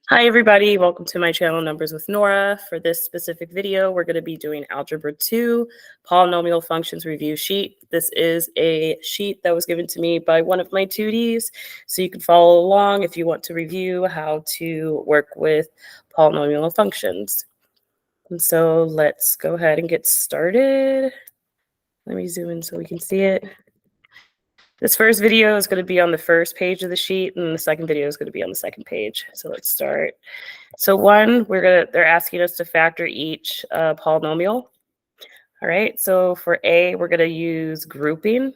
Hi everybody, welcome to my channel Numbers with Nora. For this specific video, we're going to be doing Algebra 2 Polynomial Functions Review Sheet. This is a sheet that was given to me by one of my 2Ds, so you can follow along if you want to review how to work with polynomial functions. And so let's go ahead and get started. Let me zoom in so we can see it. This first video is going to be on the first page of the sheet, and the second video is going to be on the second page. So let's start. So one, they're asking us to factor each polynomial. All right, so for A, we're going to use grouping.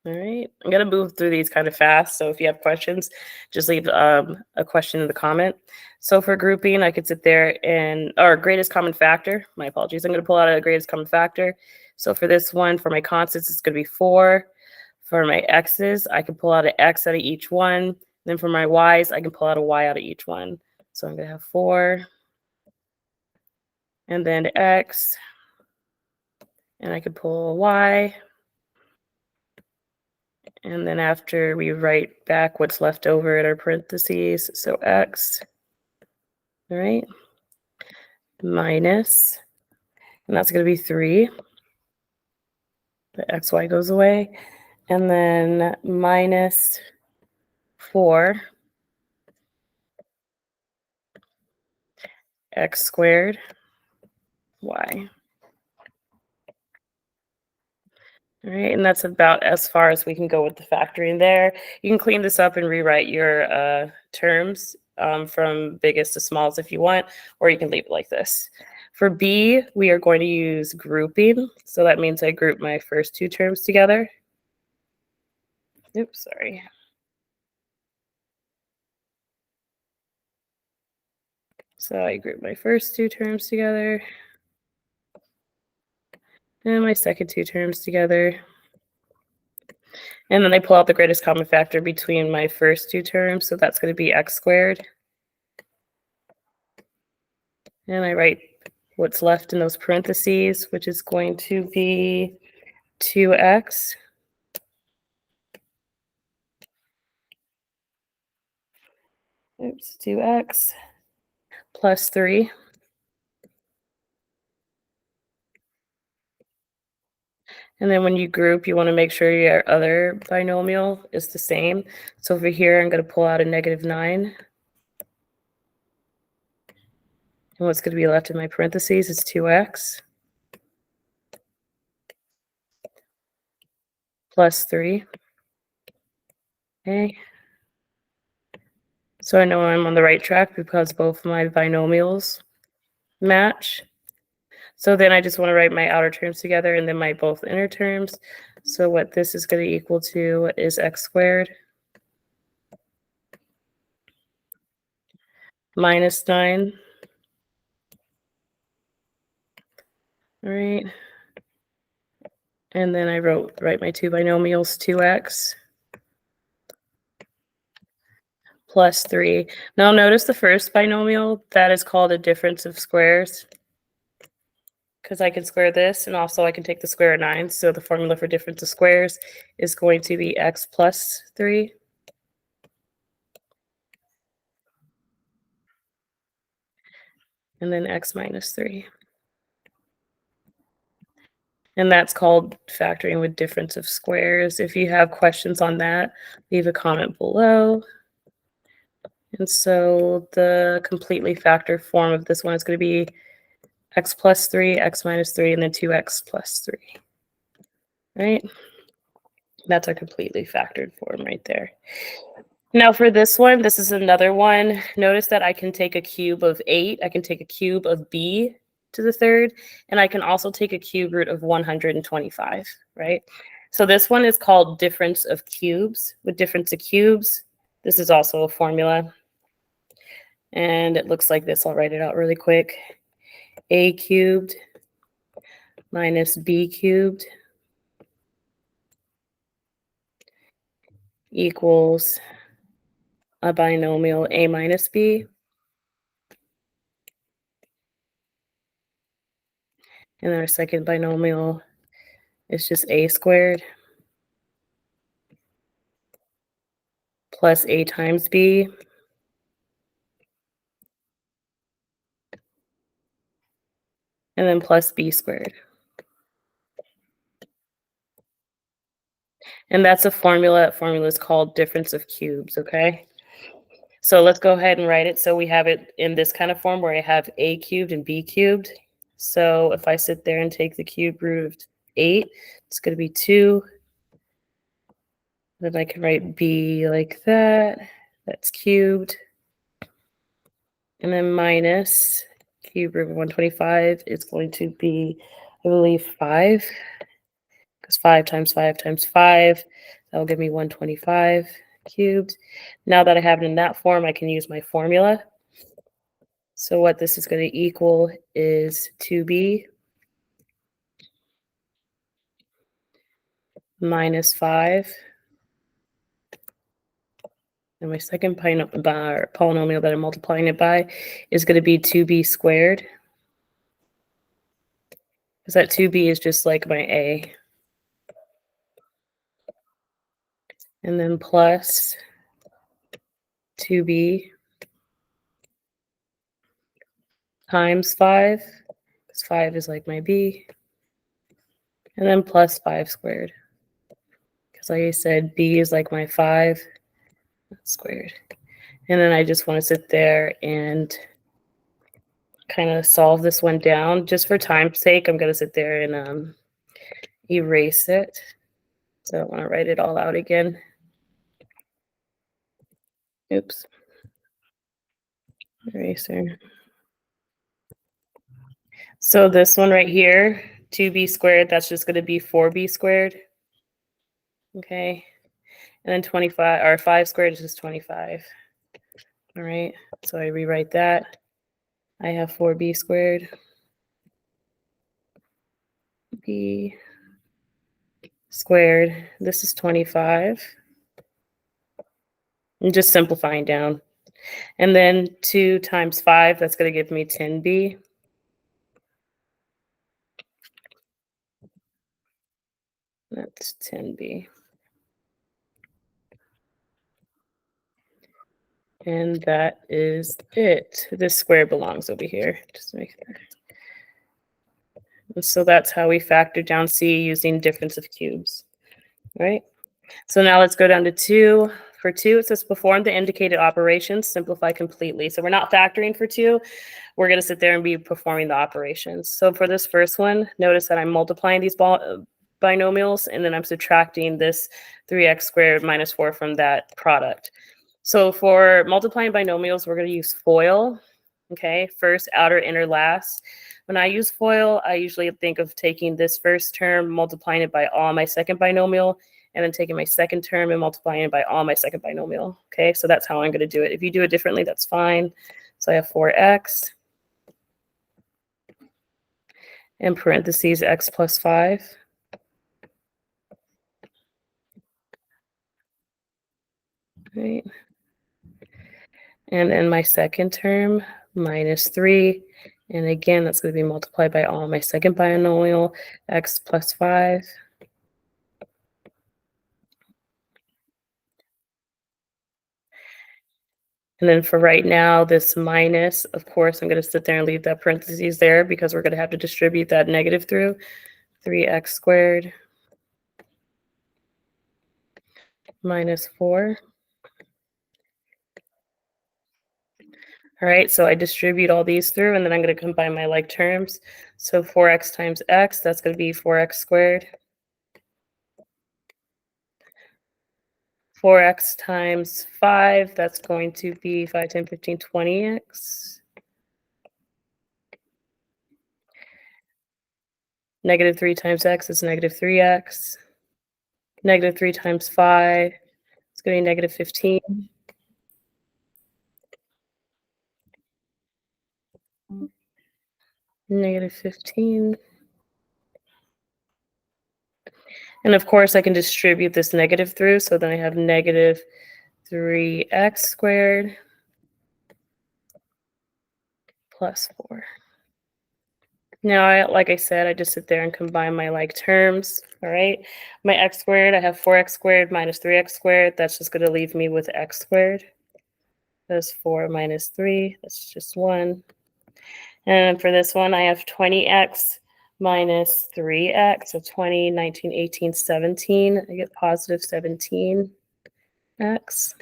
All right, I'm going to move through these kind of fast, so if you have questions, just leave a question in the comment. So for grouping, I could sit there and, or greatest common factor, my apologies, I'm going to pull out a greatest common factor. So for this one, for my constants, it's going to be 4. For my x's, I can pull out an x out of each one. Then for my y's, I can pull out a y out of each one. So I'm going to have 4, and then x, and I could pull a y. And then after we write back what's left over in our parentheses, so x, all right, minus, and that's going to be 3. The xy goes away. And then minus 4 x squared y. All right, and that's about as far as we can go with the factoring there. You can clean this up and rewrite your terms from biggest to smallest if you want, or you can leave it like this. For B, we are going to use grouping. So that means I group my first two terms together. Oops, sorry. So I group my first two terms together and my second two terms together. And then I pull out the greatest common factor between my first two terms. So that's going to be x squared. And I write what's left in those parentheses, which is going to be 2x. Oops, 2x plus 3. And then when you group, you want to make sure your other binomial is the same. So over here, I'm going to pull out a -9. And what's going to be left in my parentheses is 2x plus 3. Okay. So I know I'm on the right track because both my binomials match. So then I just want to write my outer terms together and then my both inner terms. So what this is going to equal to is x squared minus 9. All right. And then I write my two binomials, 2x plus 3. Now notice the first binomial, that is called a difference of squares, because I can square this and also I can take the square of 9. So the formula for difference of squares is going to be x plus 3. And then x minus 3. And that's called factoring with difference of squares. If you have questions on that, leave a comment below. And so the completely factored form of this one is going to be x plus 3, x minus 3, and then 2x plus 3. Right? That's our completely factored form right there. Now for this one, this is another one. Notice that I can take a cube of 8. I can take a cube of b to the third, and I can also take a cube root of 125, right? So this one is called difference of cubes. With difference of cubes, this is also a formula. And it looks like this. I'll write it out really quick. A cubed minus b cubed equals a binomial a minus b. And our second binomial is just a squared plus a times b and then plus b squared. And that's a formula. That formula is called difference of cubes, okay? So let's go ahead and write it. So we have it in this kind of form where I have a cubed and b cubed. So if I sit there and take the cube root of 8, it's going to be 2. Then I can write b like that. That's cubed. And then minus cube root of 125 is going to be, I believe, 5. Because 5 times 5 times 5, that will give me 125 cubed. Now that I have it in that form, I can use my formula. So what this is going to equal is 2b minus 5. And my second polynomial that I'm multiplying it by is going to be 2b squared. Because that 2b is just like my a. And then plus 2b times 5. Because 5 is like my b. And then plus 5 squared. Because like I said, b is like my 5 squared. And then I just want to sit there and kind of solve this one down. Just for time's sake, I'm going to sit there and erase it. So I don't want to write it all out again. Oops. Eraser. So this one right here, 2b squared, that's just going to be 4b squared. Okay. And then 25, or 5 squared is just 25. All right. So I rewrite that. I have 4b squared. B squared. This is 25. I'm just simplifying down. And then 2 times 5, that's going to give me 10b. That's 10b. And that is it. This square belongs over here. Just make that. And so that's how we factor down C using difference of cubes, right? So now let's go down to 2. For 2, it says perform the indicated operations, simplify completely. So we're not factoring for 2. We're going to sit there and be performing the operations. So for this first one, notice that I'm multiplying these binomials, and then I'm subtracting this 3x squared minus 4 from that product. So for multiplying binomials, we're going to use FOIL. Okay, first, outer, inner, last. When I use FOIL, I usually think of taking this first term, multiplying it by all my second binomial, and then taking my second term and multiplying it by all my second binomial. Okay, so that's how I'm going to do it. If you do it differently, that's fine. So I have 4x in parentheses x plus 5. Right. And then my second term, minus 3. And again, that's going to be multiplied by all my second binomial, x plus 5. And then for right now, this minus, of course, I'm going to sit there and leave that parentheses there because we're going to have to distribute that negative through. 3x squared minus 4. All right, so I distribute all these through, and then I'm going to combine my like terms. So 4x times x, that's going to be 4x squared. 4x times 5, that's going to be 5, 10, 15, 20x. Negative 3 times x is negative 3x. Negative 3 times 5, it's going to be negative 15. Negative 15. And of course, I can distribute this negative through, so then I have negative 3x squared plus 4. Now, like I said, I just sit there and combine my like terms, all right? My x squared, I have 4x squared minus 3x squared. That's just going to leave me with x squared. That's 4 minus 3. That's just 1. And for this one, I have 20x minus 3x, so 20, 19, 18, 17. I get positive 17x.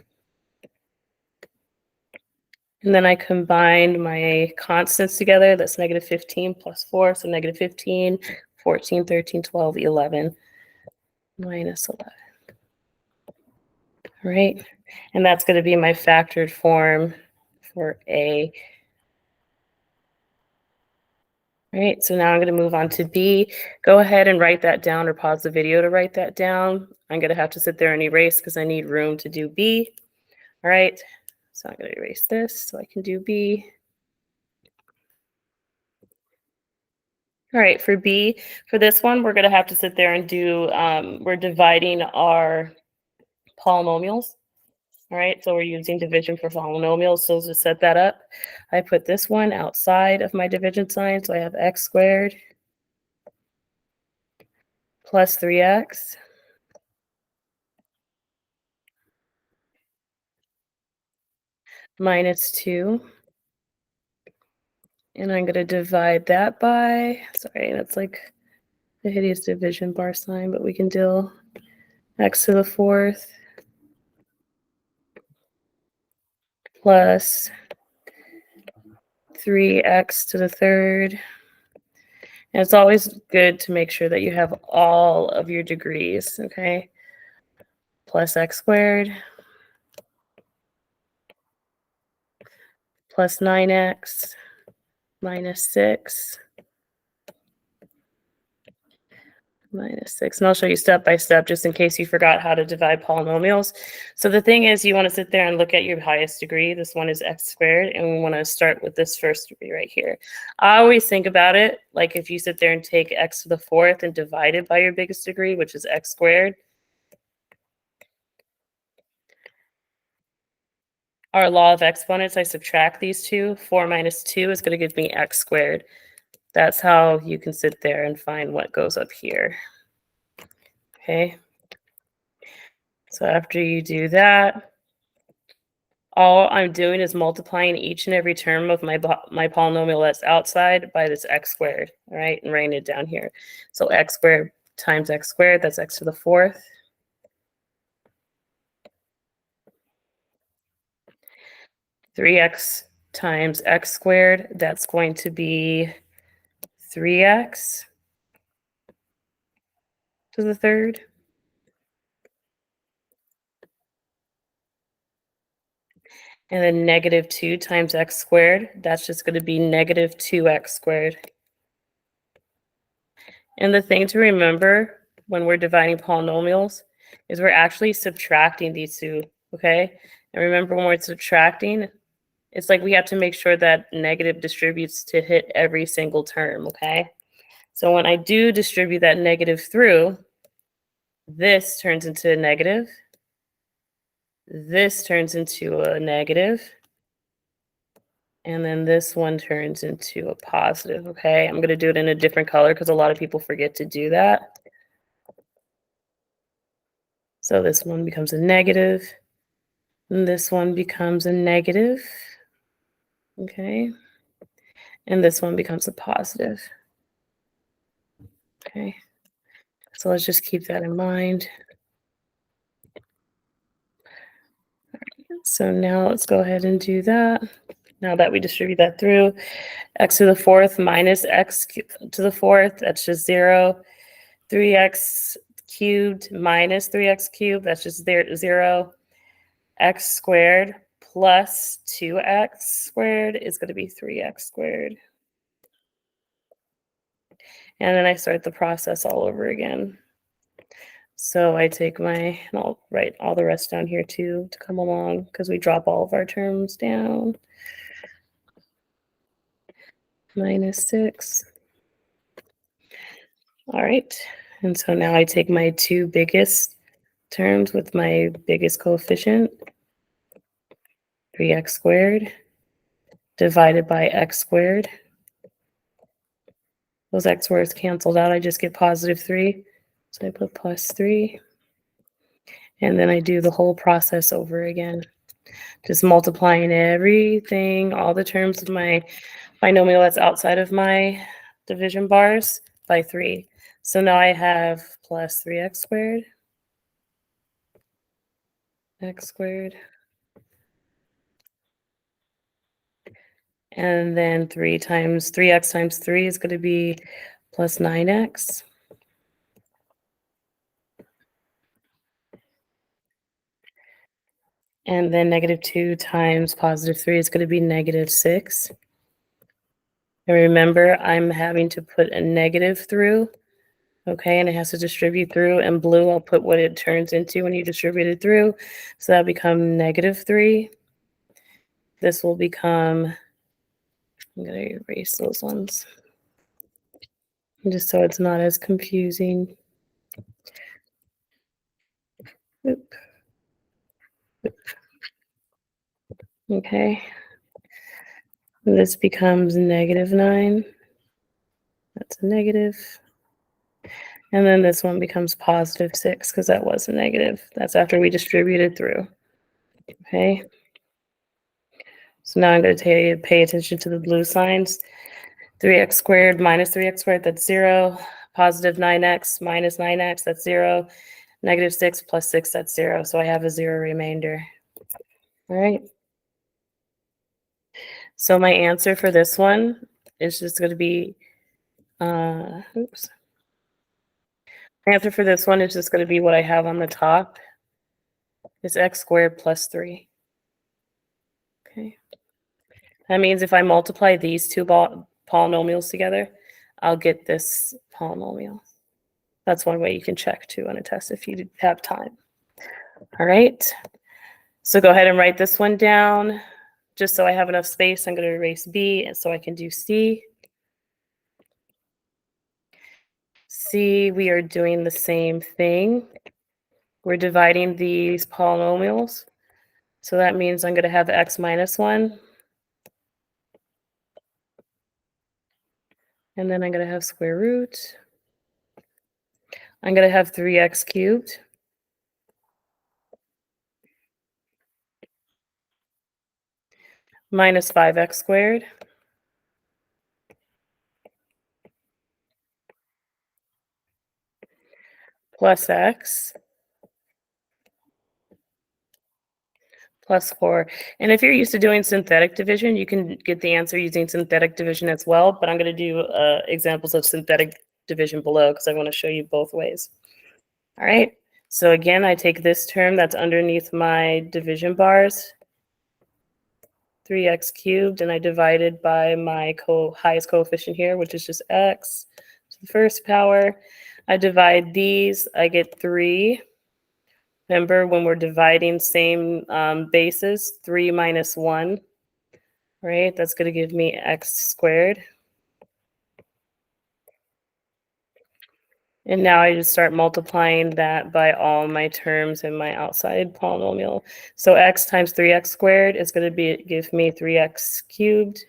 And then I combine my constants together. That's negative 15 plus 4, so negative 15, 14, 13, 12, 11, minus 11. All right, and that's going to be my factored form for A. All right, so now I'm going to move on to B. Go ahead and write that down or pause the video to write that down. I'm going to have to sit there and erase because I need room to do B. All right, so I'm going to erase this so I can do B. All right, for B, for this one, we're going to have to sit there and do, we're dividing our polynomials. All right, so we're using division for polynomials. So to set that up, I put this one outside of my division sign. So I have x squared plus 3x minus 2. And I'm going to divide that by, sorry, that's like a hideous division bar sign, but we can do x to the 4th plus 3x to the 3rd. And it's always good to make sure that you have all of your degrees, okay? Plus x squared plus 9x minus 6 minus 6. And I'll show you step by step just in case you forgot how to divide polynomials. So the thing is, you want to sit there and look at your highest degree. This one is x squared, and we want to start with this first degree right here. I always think about it like if you sit there and take x to the 4th and divide it by your biggest degree, which is x squared. Our law of exponents, I subtract these two. 4 minus 2 is going to give me x squared. That's how you can sit there and find what goes up here. Okay. So after you do that, all I'm doing is multiplying each and every term of my polynomial that's outside by this x squared, all right, and writing it down here. So x squared times x squared, that's x to the 4th. Three x times x squared, that's going to be 3x to the 3rd. And then negative 2 times x squared, that's just going to be negative 2x squared. And the thing to remember when we're dividing polynomials is we're actually subtracting these two, okay? And remember, when we're subtracting, it's like we have to make sure that negative distributes to hit every single term, okay? So when I do distribute that negative through, this turns into a negative. This turns into a negative. And then this one turns into a positive, okay? I'm going to do it in a different color because a lot of people forget to do that. So this one becomes a negative, and this one becomes a negative, okay? And this one becomes a positive, okay? So let's just keep that in mind. So now let's go ahead and do that. Now that we distribute that through, x to the 4th minus x to the 4th, that's just 0. 3x cubed minus 3x cubed, that's just 0. X squared plus 2x squared is going to be 3x squared. And then I start the process all over again. So I take my, and I'll write all the rest down here too to come along because we drop all of our terms down. Minus 6. All right. And so now I take my two biggest terms with my biggest coefficient, 3x squared, divided by x squared. Those x squareds canceled out. I just get positive 3. So I put plus 3. And then I do the whole process over again. Just multiplying everything, all the terms of my binomial that's outside of my division bars by 3. So now I have plus 3x squared, x squared, and then 3x times 3 is going to be plus 9x. And then negative 2 times positive 3 is going to be negative 6. And remember, I'm having to put a negative through, okay, and it has to distribute through. And blue, I'll put what it turns into when you distribute it through. So that'll become negative 3. This will become, I'm going to erase those ones just so it's not as confusing. Oop. Okay. And this becomes negative 9. That's a negative. And then this one becomes positive 6 because that was a negative. That's after we distributed through. Okay. So now I'm going to pay attention to the blue signs. 3x squared minus 3x squared, that's 0. Positive 9x minus 9x, that's 0. Negative 6 plus 6, that's 0. So I have a 0 remainder. All right. So my answer for this one is just going to be, oops. My answer for this one is just going to be what I have on the top. It's x squared plus 3. Okay. That means if I multiply these two polynomials together, I'll get this polynomial. That's one way you can check too on a test if you have time. All right. So go ahead and write this one down. Just so I have enough space, I'm going to erase B and so I can do C. C, we are doing the same thing. We're dividing these polynomials. So that means I'm going to have x minus 1. And then I'm going to have square root. I'm going to have 3x cubed. Minus 5x squared. Plus x. Plus 4. And if you're used to doing synthetic division, you can get the answer using synthetic division as well. But I'm going to do examples of synthetic division below because I want to show you both ways. All right. So again, I take this term that's underneath my division bars, 3x cubed, and I divide it by my highest coefficient here, which is just x to the first power. I divide these, I get 3. Remember, when we're dividing same bases, 3 minus 1, right? That's going to give me x squared. And now I just start multiplying that by all my terms in my outside polynomial. So x times 3x squared is going to give me 3x cubed.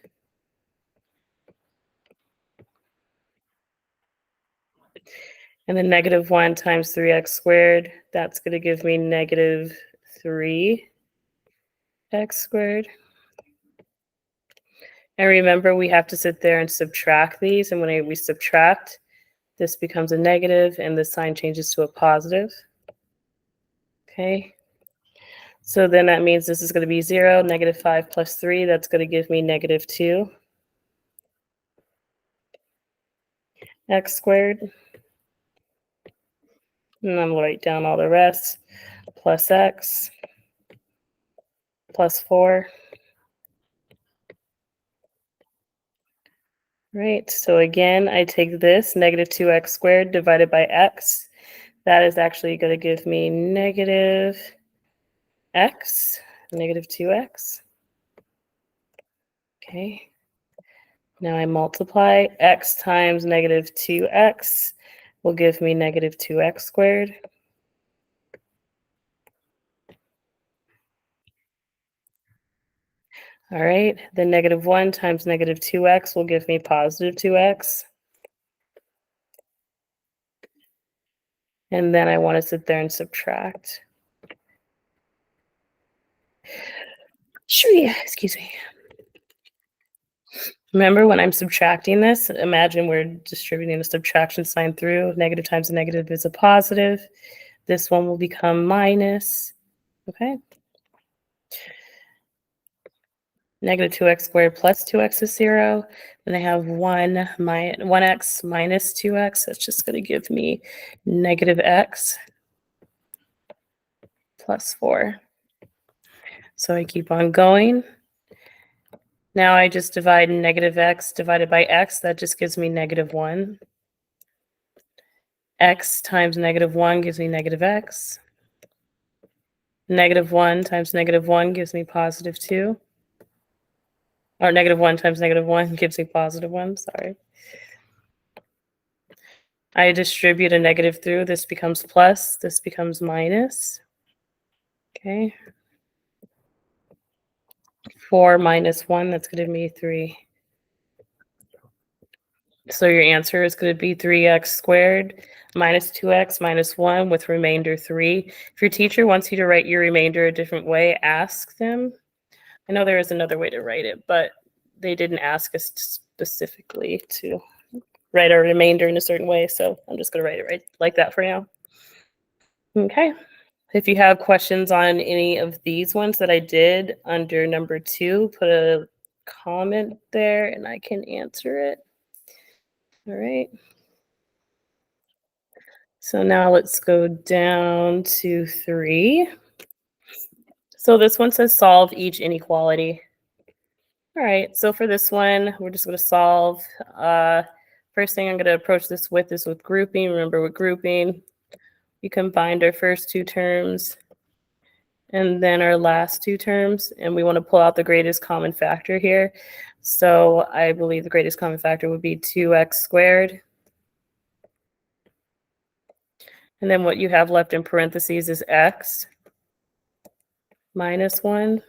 And then negative 1 times 3x squared, that's going to give me negative 3x squared. And remember, we have to sit there and subtract these. And when we subtract, this becomes a negative, and the sign changes to a positive. Okay. So then that means this is going to be 0, negative 5 plus 3. That's going to give me negative 2 x squared. And I'm going to write down all the rest. Plus x plus 4. Right. So again, I take this negative 2x squared divided by x. That is actually going to give me negative x, negative 2x. Okay. Now I multiply x times negative 2x will give me negative 2x squared. All right, then negative 1 times negative 2x will give me positive 2x. And then I want to sit there and subtract. Excuse me. Remember, when I'm subtracting this, imagine we're distributing a subtraction sign through. Negative times a negative is a positive. This one will become minus, okay? Negative 2x squared plus 2x is 0. Then I have 1x minus 2x. That's just going to give me negative x plus 4. So I keep on going. Now I just divide negative x divided by x. That just gives me negative 1. X times negative 1 gives me negative x. Negative 1 times negative 1 gives me positive 2. Or negative 1 times negative 1 gives me positive 1, sorry. I distribute a negative through. This becomes plus. This becomes minus. Okay. 4 minus 1, that's going to be 3. So your answer is going to be 3x squared minus 2x minus 1 with remainder 3. If your teacher wants you to write your remainder a different way, ask them. I know there is another way to write it, but they didn't ask us specifically to write our remainder in a certain way, so I'm just going to write it right like that for now. Okay. If you have questions on any of these ones that I did under number 2, put a comment there and I can answer it. All right. So now let's go down to 3. So this one says solve each inequality. All right, so for this one, we're just going to solve. First thing I'm going to approach this with is with grouping. Remember, with grouping, we combined our first 2 terms and then our last 2 terms, and we want to pull out the greatest common factor here. So I believe the greatest common factor would be 2x squared. And then what you have left in parentheses is x minus 1.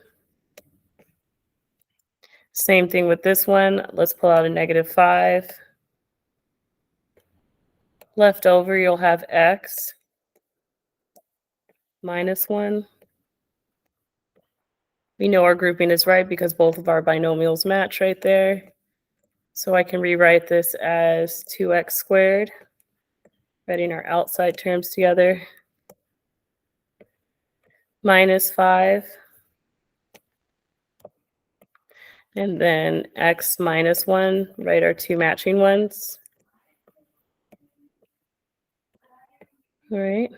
Same thing with this one. Let's pull out a negative 5. Left over, you'll have x minus 1. We know our grouping is right because both of our binomials match right there. So I can rewrite this as 2x squared, writing our outside terms together, minus 5, and then x minus 1, write our 2 matching ones. All right.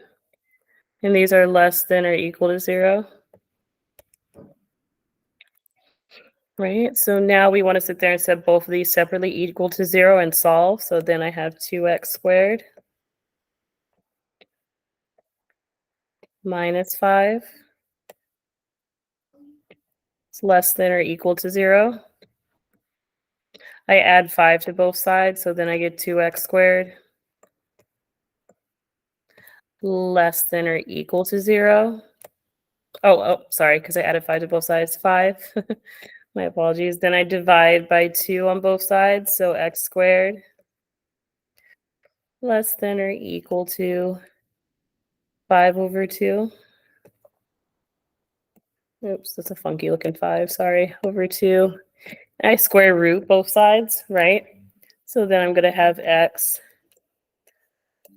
And these are less than or equal to 0. Right, so now we want to sit there and set both of these separately equal to 0 and solve. So then I have 2x squared minus 5. It's less than or equal to 0. I add 5 to both sides, so then I get 2x squared less than or equal to 0. Oh, sorry, because I added 5 to both sides, 5. My apologies. Then I divide by 2 on both sides, so x squared less than or equal to 5 over 2. Oops, that's a funky looking 5, sorry, over 2. I square root both sides, right? So then I'm going to have x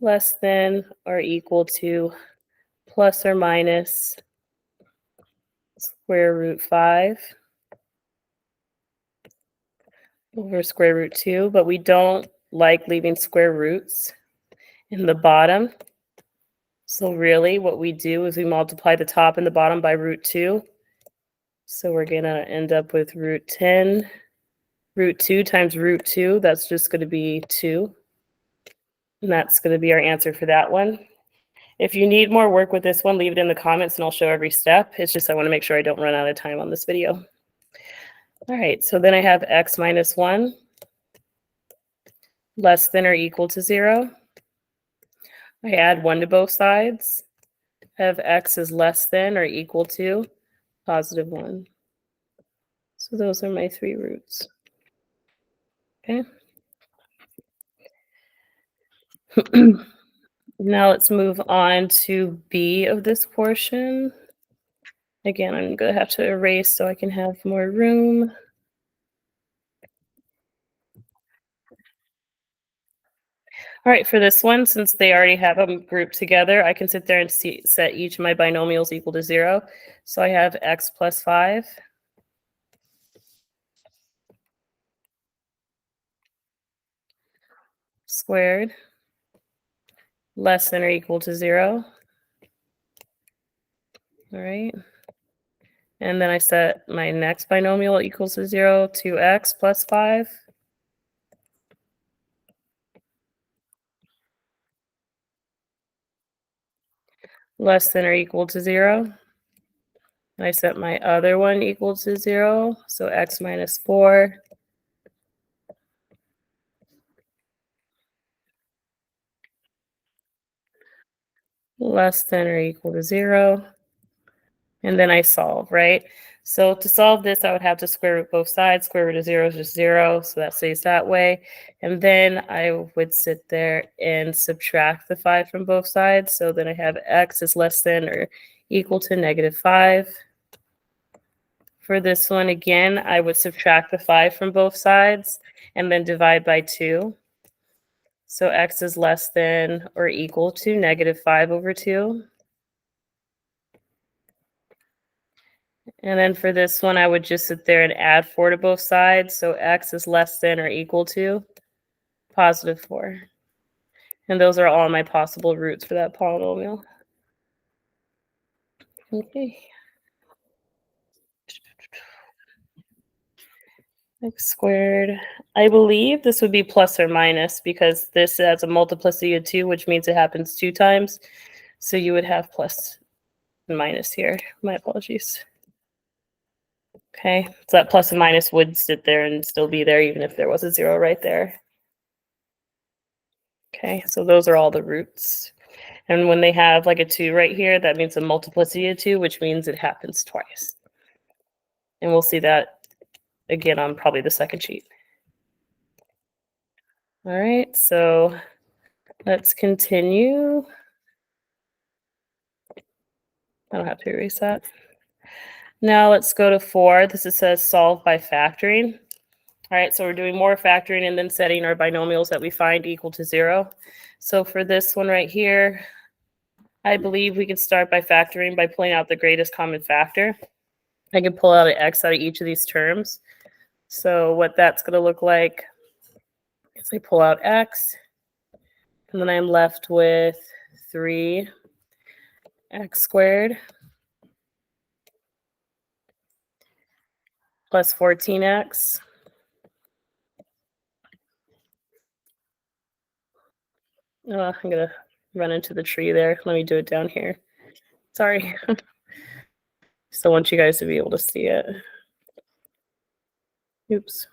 less than or equal to plus or minus square root 5 over square root 2, but we don't like leaving square roots in the bottom. So really what we do is we multiply the top and the bottom by root 2. So we're going to end up with root 10. Root 2 times root 2, that's just going to be 2. And that's going to be our answer for that one. If you need more work with this one, leave it in the comments and I'll show every step. It's just I want to make sure I don't run out of time on this video. All right, so then I have x minus 1 less than or equal to 0. I add 1 to both sides. I have x is less than or equal to positive 1. So those are my 3 roots. Okay. Now let's move on to B of this portion. Again, I'm going to have to erase so I can have more room. All right, for this one, since they already have them grouped together, I can sit there and set each of my binomials equal to 0. So I have x plus 5 squared less than or equal to 0. All right. And then I set my next binomial equals to 0, 2x plus 5 less than or equal to 0. And I set my other one equal to 0, so x minus 4 less than or equal to 0. And then I solve, right? So to solve this, I would have to square root both sides. Square root of 0 is just 0, so that stays that way. And then I would sit there and subtract the 5 from both sides. So then I have x is less than or equal to negative 5. For this one, again, I would subtract the 5 from both sides and then divide by 2. So x is less than or equal to negative 5 over 2. And then for this one, I would just sit there and add 4 to both sides. So x is less than or equal to positive 4. And those are all my possible roots for that polynomial. Okay. X squared. I believe this would be plus or minus because this has a multiplicity of 2, which means it happens 2 times. So you would have plus and minus here. My apologies. Okay, so that plus and minus would sit there and still be there even if there was a 0 right there. Okay, so those are all the roots. And when they have like a 2 right here, that means a multiplicity of 2, which means it happens twice. And we'll see that again on probably the second sheet. All right, so let's continue. I don't have to erase that. Now let's go to 4. This says solve by factoring. All right, so we're doing more factoring and then setting our binomials that we find equal to 0. So for this one right here, I believe we can start by factoring by pulling out the greatest common factor. I can pull out an x out of each of these terms. So what that's going to look like is I pull out x, and then I'm left with 3x squared plus 14x I'm going to run into the tree there. Let me do it down here. Sorry. Still want you guys to be able to see it. Oops.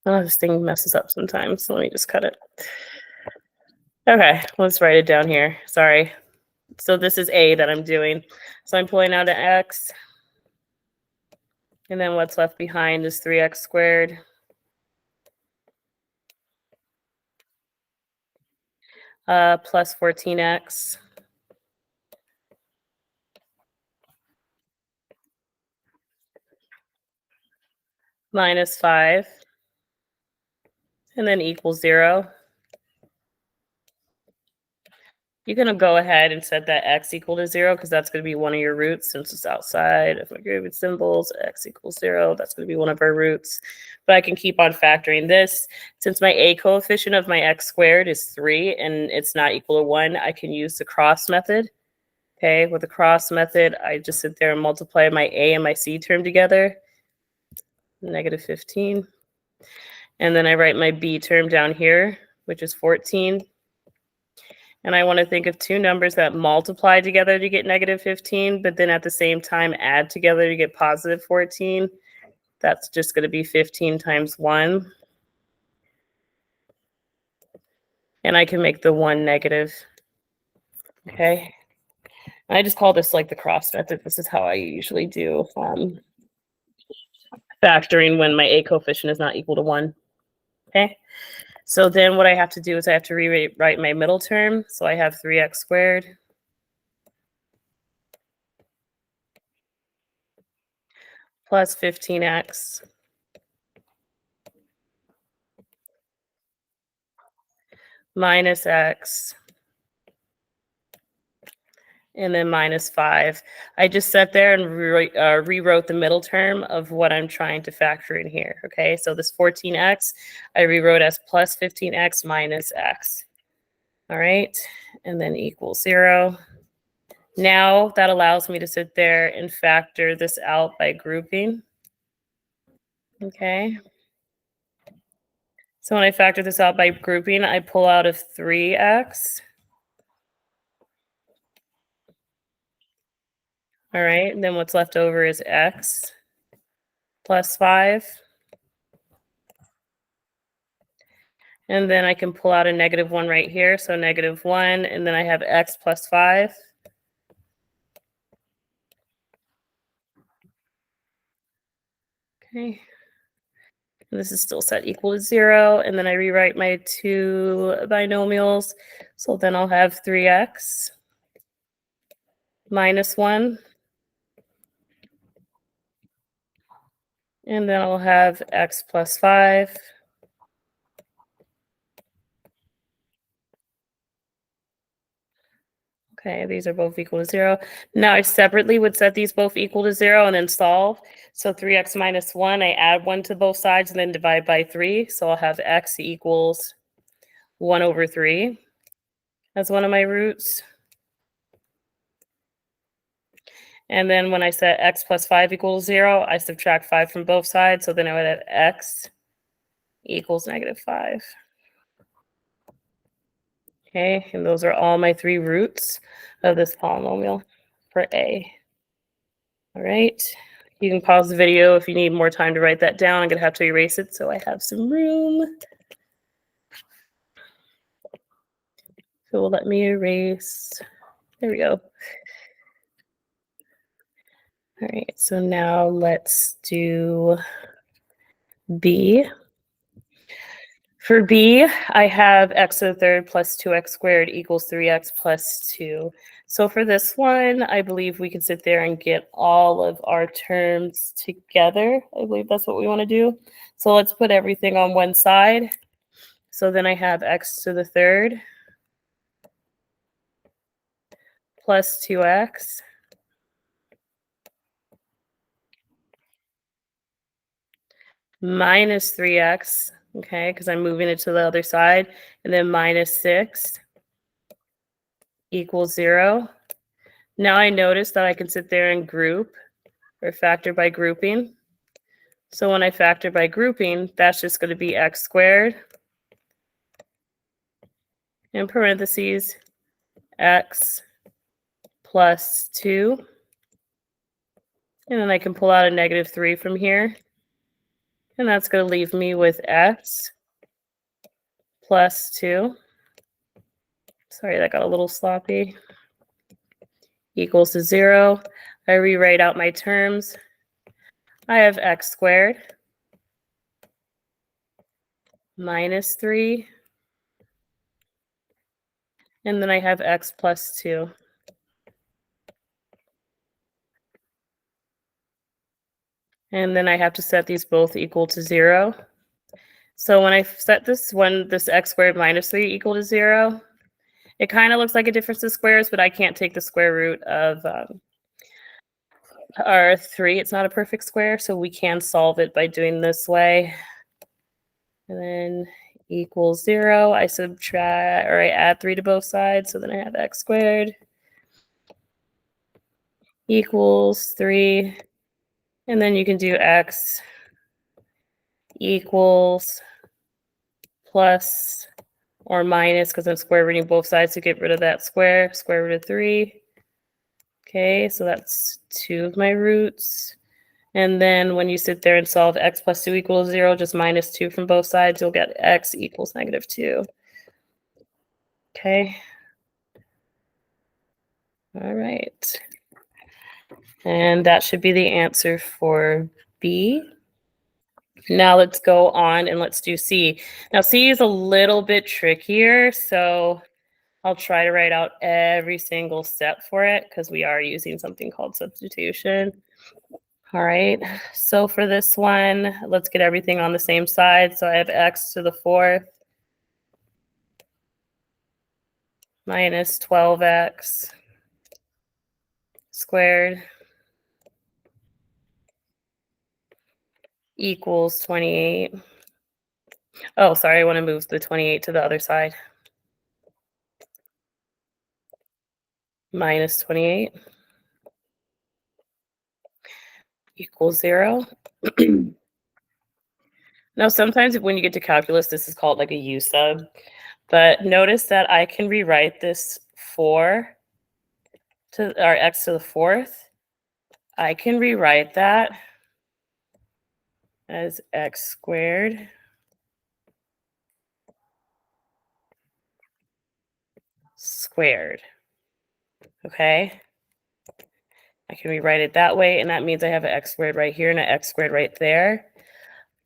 Oh, this thing messes up sometimes, so let me just cut it. Okay, let's write it down here. Sorry. So this is A that I'm doing. So I'm pulling out an x. And then what's left behind is 3x squared plus 14x minus 5, and then equals 0. You're going to go ahead and set that x equal to 0 because that's going to be one of your roots since it's outside of my graded symbols. X equals 0. That's going to be one of our roots. But I can keep on factoring this. Since my a coefficient of my x squared is 3 and it's not equal to 1, I can use the cross method. Okay, with the cross method, I just sit there and multiply my a and my c term together. Negative 15. And then I write my b term down here, which is 14. And I want to think of two numbers that multiply together to get negative 15, but then at the same time add together to get positive 14. That's just going to be 15 times 1. And I can make the 1 negative. Okay. I just call this like the cross method. This is how I usually do factoring when my a coefficient is not equal to 1. Okay. So then what I have to do is I have to rewrite my middle term. So I have 3x squared plus 15x minus x, and then minus 5. I just sat there and rewrote the middle term of what I'm trying to factor in here, okay? So this 14x, I rewrote as plus 15x minus x, all right? And then equals 0. Now that allows me to sit there and factor this out by grouping, okay? So when I factor this out by grouping, I pull out of 3x. All right, and then what's left over is x plus 5. And then I can pull out a -1 right here, so -1, and then I have x plus 5. Okay. And this is still set equal to 0, and then I rewrite my two binomials. So then I'll have 3x minus 1. And then I'll have x plus 5. Okay, these are both equal to 0. Now I separately would set these both equal to 0 and then solve. So 3x minus 1, I add 1 to both sides and then divide by 3. So I'll have x equals 1 over 3 as one of my roots. And then when I set x plus 5 equals 0, I subtract 5 from both sides. So then I would have x equals -5. Okay, and those are all my 3 roots of this polynomial for a. All right, you can pause the video if you need more time to write that down. I'm going to have to erase it so I have some room. So let me erase. There we go. All right, so now let's do B. For B, I have x to the third plus 2x squared equals 3x plus 2. So for this one, I believe we could sit there and get all of our terms together. I believe that's what we want to do. So let's put everything on one side. So then I have x to the third plus 2x minus 3x, okay, because I'm moving it to the other side, and then minus 6 equals 0. Now I notice that I can sit there and group or factor by grouping. So when I factor by grouping, that's just going to be x squared in parentheses x plus 2. And then I can pull out a -3 from here. And that's going to leave me with x plus 2. Sorry, that got a little sloppy. Equals to 0. I rewrite out my terms. I have x squared minus 3. And then I have x plus 2. And then I have to set these both equal to 0. So when I set this x squared minus 3 equal to 0, it kind of looks like a difference of squares, but I can't take the square root of our 3. It's not a perfect square, so we can solve it by doing this way. And then equals 0. I subtract, or I add 3 to both sides, so then I have x squared equals 3. And then you can do x equals plus or minus, because I'm square rooting both sides to get rid of that square root of 3. Okay, so that's 2 of my roots. And then when you sit there and solve x plus 2 equals 0, just minus 2 from both sides, you'll get x equals -2. Okay. All right. And that should be the answer for B. Now let's go on and let's do C. Now C is a little bit trickier, so I'll try to write out every single step for it because we are using something called substitution. All right, so for this one, let's get everything on the same side. So I have x to the 4th minus 12x squared equals 28. Oh, sorry, I want to move the 28 to the other side. Minus 28 equals 0. Now, sometimes when you get to calculus, this is called like a U sub. But notice that I can rewrite this 4 to our x to the 4th. I can rewrite that as x squared squared. Okay? I can rewrite it that way, and that means I have an x squared right here and an x squared right there.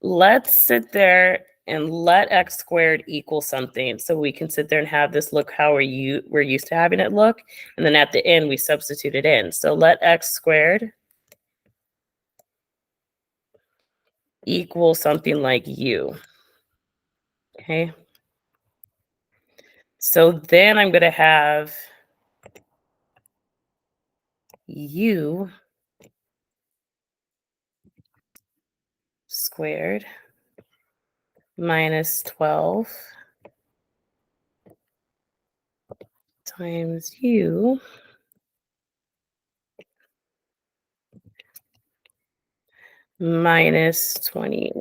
Let's sit there and let x squared equal something so we can sit there and have this look how we're used to having it look. And then at the end, we substitute it in. So let x squared equal something like u. Okay. So then I'm going to have u squared minus 12 times u minus 28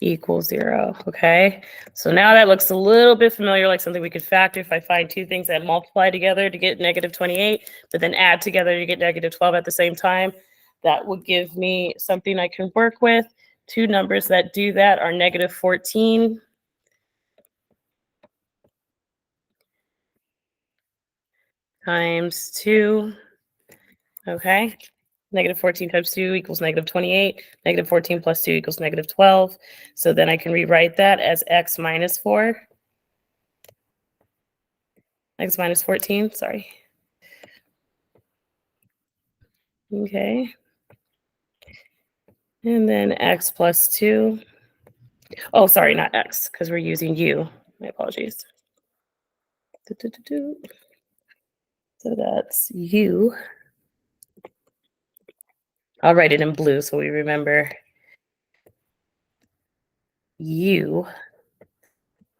equals 0. Okay, so now that looks a little bit familiar, like something we could factor. If I find two things that multiply together to get negative 28, but then add together to get negative 12 at the same time, that would give me something I can work with. Two numbers that do that are negative 14 times 2. Okay, negative 14 times 2 equals negative 28. Negative 14 plus 2 equals negative 12. So then I can rewrite that as x minus 4. X minus 14, sorry. Okay. And then x plus 2. Oh, sorry, not x, because we're using u. My apologies. So that's u. I'll write it in blue so we remember u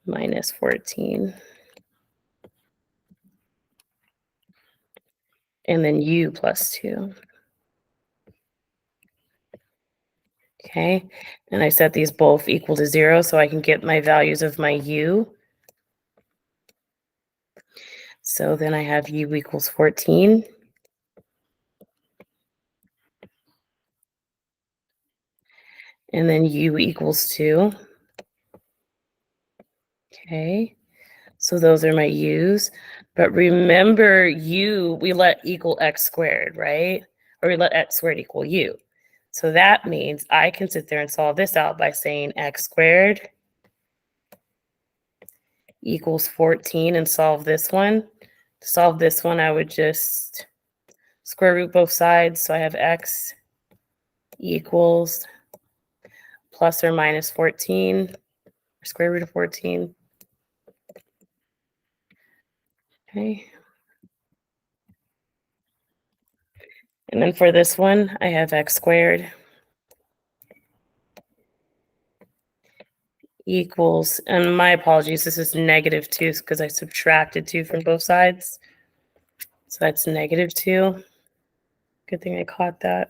minus 14. And then u plus 2. Okay, and I set these both equal to 0 so I can get my values of my u. So then I have u equals 14. And then u equals 2. Okay, so those are my u's. But remember, u, we let equal x squared, right? Or we let x squared equal u. So that means I can sit there and solve this out by saying x squared equals 14 and solve this one. To solve this one, I would just square root both sides. So I have x equals plus or minus 14, or square root of 14. Okay. And then for this one, I have x squared equals, and my apologies, this is negative 2 because I subtracted 2 from both sides. So that's negative 2. Good thing I caught that.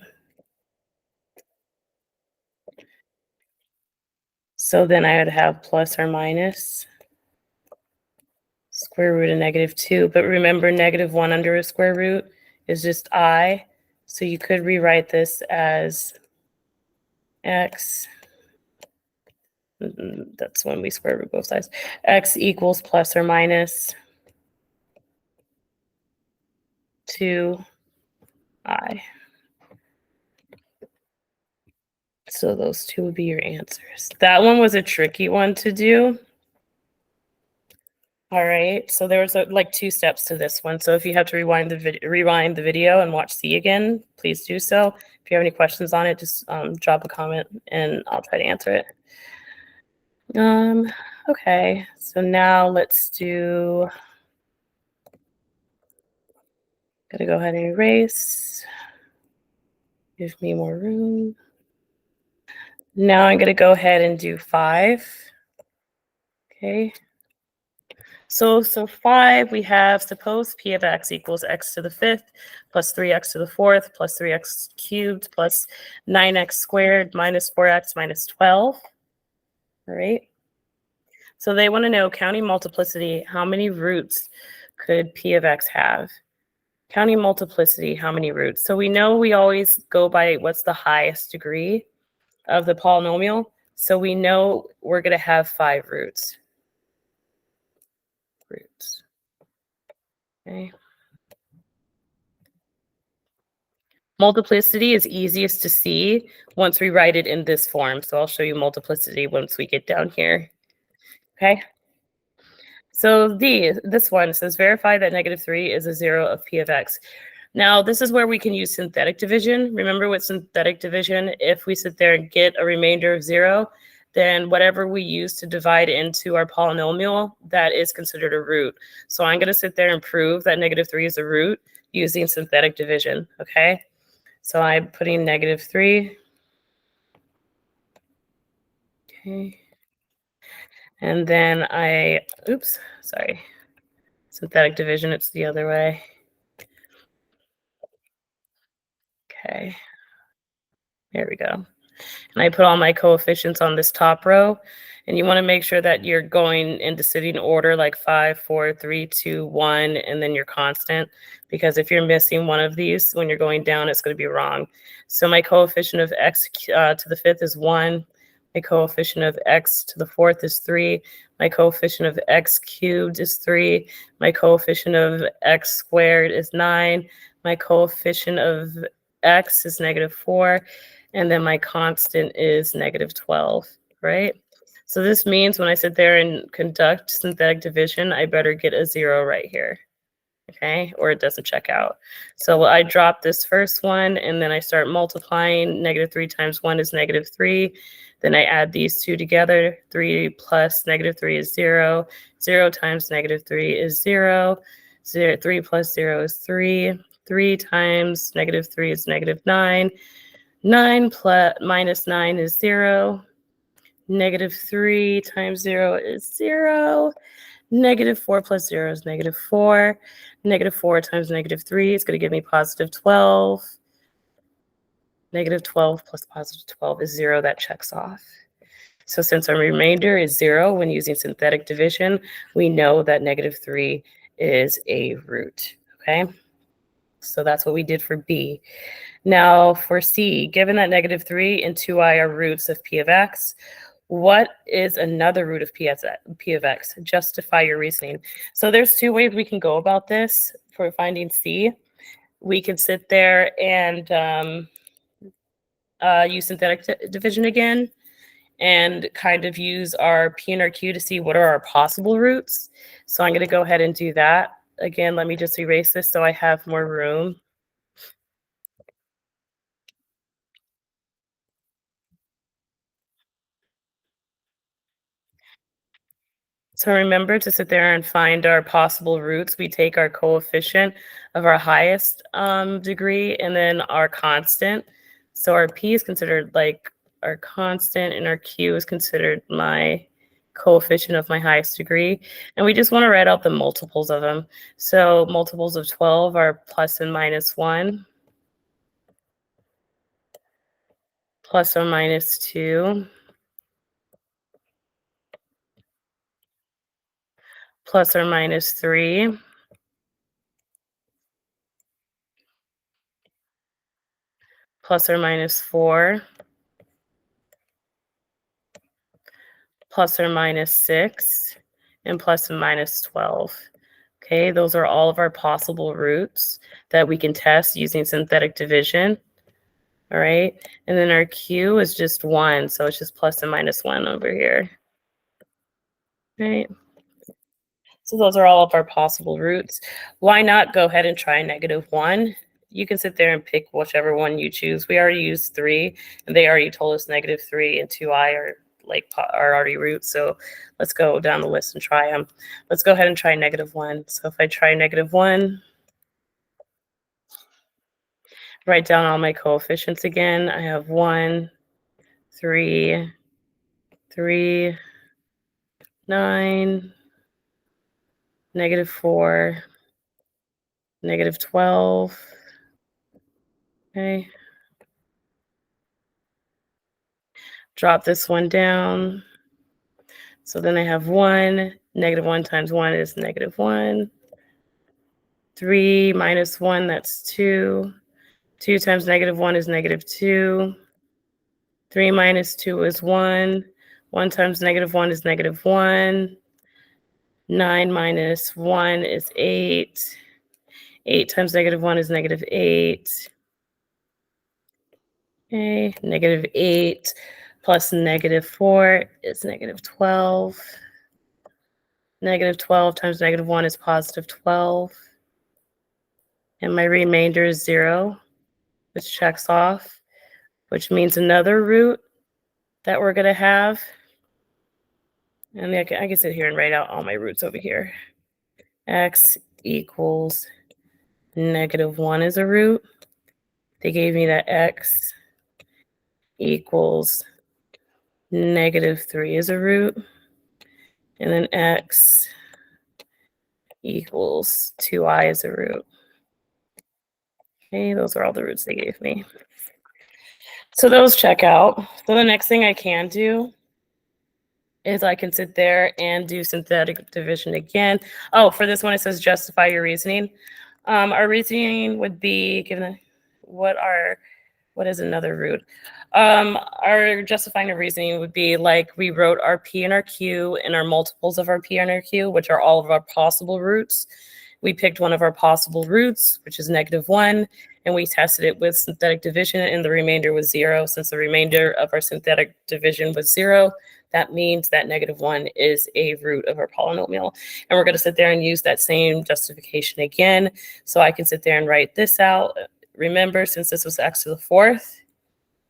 So then I would have plus or minus square root of negative 2. But remember, negative 1 under a square root is just I. So you could rewrite this as x. That's when we square root both sides. X equals plus or minus 2i. So those two would be your answers. That one was a tricky one to do. All right, so there was like 2 steps to this one. So if you have to rewind the video and watch C again, please do so. If you have any questions on it, just drop a comment and I'll try to answer it. Okay, so now let's do. Gotta go ahead and erase. Give me more room. Now I'm gonna go ahead and do 5. Okay. So 5, we have, suppose P of x equals x to the 5th plus 3x to the 4th plus 3x cubed plus 9x squared minus 4x minus 12. All right. So they want to know, counting multiplicity, how many roots could P of x have? Counting multiplicity, how many roots? So we know we always go by what's the highest degree of the polynomial. So we know we're going to have 5 roots. Okay. Multiplicity is easiest to see once we write it in this form. So I'll show you multiplicity once we get down here. Okay. So this one says verify that -3 is a 0 of P of x. Now, this is where we can use synthetic division. Remember with synthetic division, if we sit there and get a remainder of 0, then whatever we use to divide into our polynomial, that is considered a root. So I'm going to sit there and prove that -3 is a root using synthetic division, okay? So I'm putting -3. Okay. And then oops, sorry. Synthetic division, it's the other way. Okay. There we go. And I put all my coefficients on this top row. And you want to make sure that you're going in descending order, like 5, 4, 3, 2, 1, and then your constant. Because if you're missing one of these, when you're going down, it's going to be wrong. So my coefficient of x to the 5th is 1. My coefficient of x to the 4th is 3. My coefficient of x cubed is 3. My coefficient of x squared is 9. My coefficient of x is -4. And then my constant is -12, right? So this means when I sit there and conduct synthetic division, I better get a 0 right here, okay? Or it doesn't check out. So I drop this first one, and then I start multiplying. -3 times 1 is -3. Then I add these two together. 3 plus -3 is 0. 0 times -3 is 0. 3 plus 0 is 3. 3 times -3 is -9. 9 plus minus 9 is 0. -3 times 0 is 0. -4 plus 0 is -4. -4 times -3 is going to give me +12. -12 plus +12 is 0. That checks off. So since our remainder is 0 when using synthetic division, we know that -3 is a root. Okay. So that's what we did for B. Now for C, given that -3 and 2i are roots of P of x, what is another root of P of x? Justify your reasoning. So there's 2 ways we can go about this for finding C. We could sit there and use synthetic division again and kind of use our P and our Q to see what are our possible roots. So I'm going to go ahead and do that. Again, let me just erase this so I have more room. So remember to sit there and find our possible roots. We take our coefficient of our highest degree and then our constant. So our P is considered like our constant and our Q is considered my coefficient of my highest degree. And we just want to write out the multiples of them. So multiples of 12 are plus and minus 1, plus or minus 2, plus or minus 3, plus or minus 4, plus or minus 6, and plus and minus 12. Okay, those are all of our possible roots that we can test using synthetic division. All right, and then our Q is just 1, so it's just plus and minus 1 over here. Right. So those are all of our possible roots. Why not go ahead and try -1? You can sit there and pick whichever one you choose. We already used 3, and they already told us -3 and 2i are already roots. So let's go down the list and try them. Let's go ahead and try -1. So if I try -1, write down all my coefficients again. I have 1, 3, 3, 9, -4, -12. Okay. Drop this one down. So then I have 1, -1 times 1 is -1. 3 minus 1, that's 2. 2 times -1 is -2. 3 minus 2 is 1. 1 times -1 is -1. 9 minus 1 is 8. 8 times -1 is -8. Okay, -8 plus -4 is -12. -12 times -1 is +12. And my remainder is 0, which checks off, which means another root that we're going to have. And I can sit here and write out all my roots over here. X equals -1 is a root. They gave me that X equals -3 is a root. And then X equals 2i is a root. Okay, those are all the roots they gave me. So those check out. So the next thing I can do is I can sit there and do synthetic division again. Oh, for this one, it says justify your reasoning. Our reasoning would be given what is another root? Our justifying a reasoning would be like we wrote our P and our Q and our multiples of our P and our Q, which are all of our possible roots. We picked one of our possible roots, which is -1, and we tested it with synthetic division, and the remainder was 0. Since the remainder of our synthetic division was 0, that means that -1 is a root of our polynomial. And we're going to sit there and use that same justification again. So I can sit there and write this out. Remember, since this was x to the 4th,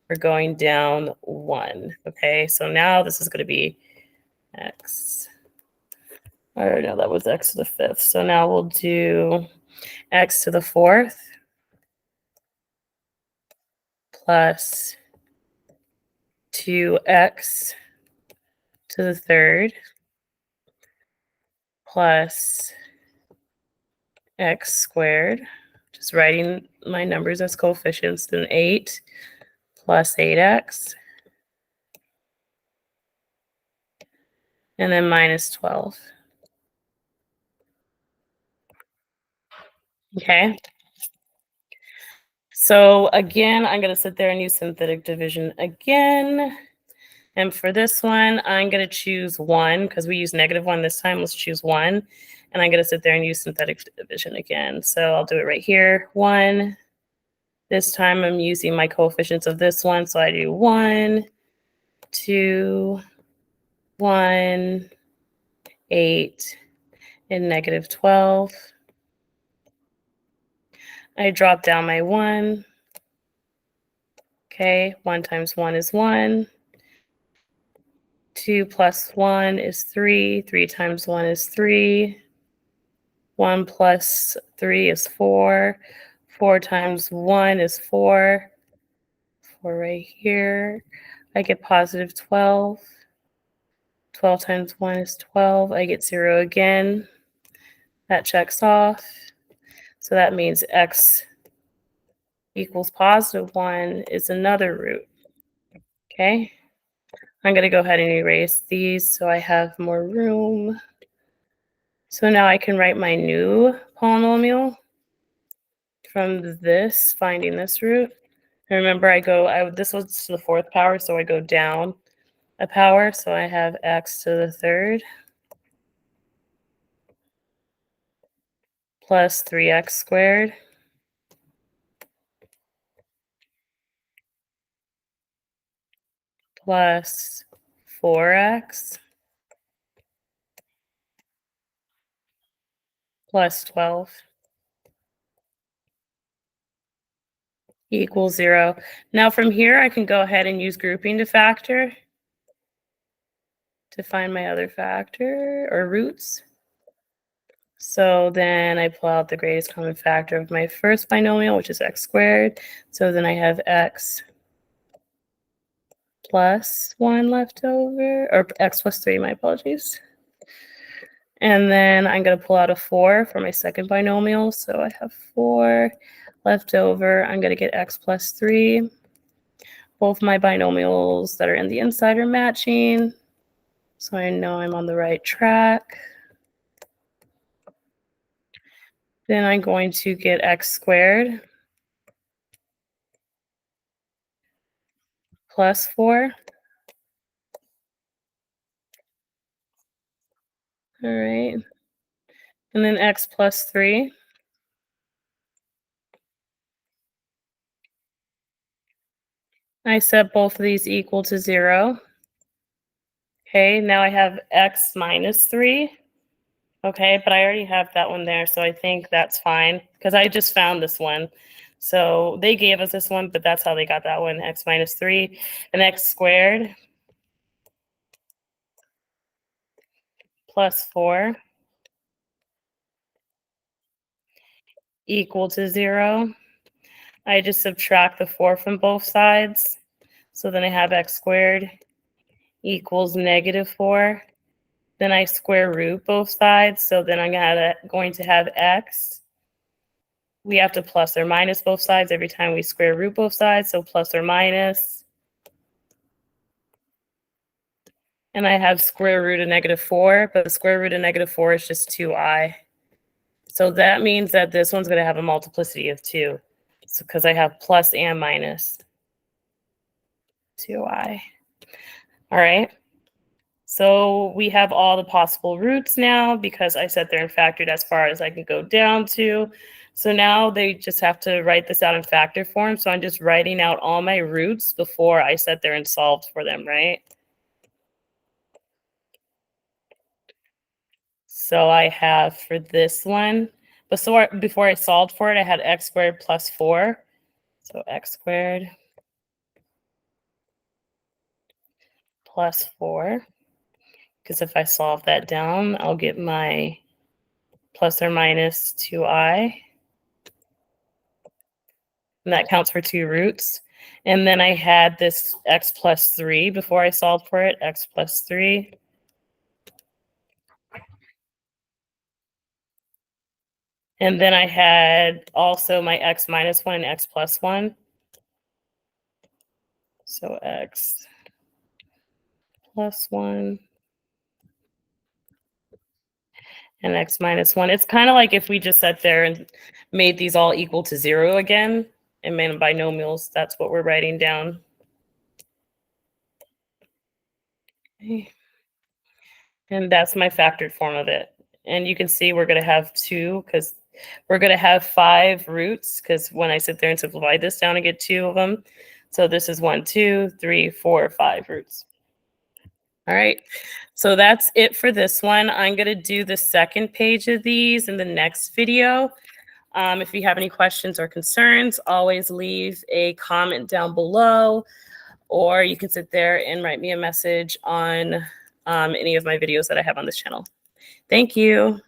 we're going down 1. Okay, so now this is going to be x. Or no, that was x to the 5th. So now we'll do x to the 4th plus 2x to the 3rd plus x squared. Just writing my numbers as coefficients. Then 8 plus 8x. And then minus 12. Okay. So again, I'm going to sit there and use synthetic division again. And for this one, I'm going to choose 1 because we used -1 this time. Let's choose 1. And I'm going to sit there and use synthetic division again. So I'll do it right here. 1. This time I'm using my coefficients of this one. So I do 1, 2, 1, 8, and -12. I drop down my 1. Okay, 1 times 1 is 1. 2 plus 1 is 3. 3 times 1 is 3. 1 plus 3 is 4. 4 times 1 is 4. 4 right here. I get positive 12. 12 times 1 is 12. I get 0 again. That checks off. So that means x equals positive 1 is another root. Okay. I'm going to go ahead and erase these so I have more room. So now I can write my new polynomial from this, finding this root. And remember, this was to the 4th power, so I go down a power. So I have x to the 3rd plus 3x squared plus 4x plus 12 equals 0. Now from here, I can go ahead and use grouping to factor to find my other factor or roots. So then I pull out the greatest common factor of my first binomial, which is x squared. So then I have x plus 1 left over, or x plus 3, my apologies. And then I'm going to pull out a 4 for my second binomial. So I have 4 left over. I'm going to get x plus 3. Both my binomials that are in the inside are matching. So I know I'm on the right track. Then I'm going to get x squared plus 4. All right. And then x plus 3. I set both of these equal to 0. Okay, now I have x minus 3. Okay, but I already have that one there, so I think that's fine because I just found this one. So they gave us this one, but that's how they got that one, x minus 3. And x squared plus 4 equal to 0. I just subtract the 4 from both sides. So then I have x squared equals negative 4. Then I square root both sides. So then I'm going to have x. We have to plus or minus both sides every time we square root both sides. So plus or minus. And I have square root of negative 4, but the square root of negative 4 is just 2i. So that means that this one's going to have a multiplicity of 2. So because I have plus and minus 2i. All right. So we have all the possible roots now because I sat there and factored as far as I can go down to. So now they just have to write this out in factor form. So I'm just writing out all my roots before I sat there and solved for them, right? So I have for this one, before I solved for it, I had x squared plus 4. So x squared plus 4. Because if I solve that down, I'll get my plus or minus 2i. And that counts for 2 roots. And then I had this x plus 3 before I solved for it, x plus 3. And then I had also my x minus 1 and x plus 1. So x plus 1 and x minus 1. It's kind of like if we just sat there and made these all equal to 0 again and made them binomials. That's what we're writing down. Okay. And that's my factored form of it. And you can see we're going to have 2 because we're going to have 5 roots because when I sit there and simplify this down, I get 2 of them. So this is 1, 2, 3, 4, 5 roots. All right. So that's it for this one. I'm going to do the second page of these in the next video. If you have any questions or concerns, always leave a comment down below, or you can sit there and write me a message on any of my videos that I have on this channel. Thank you.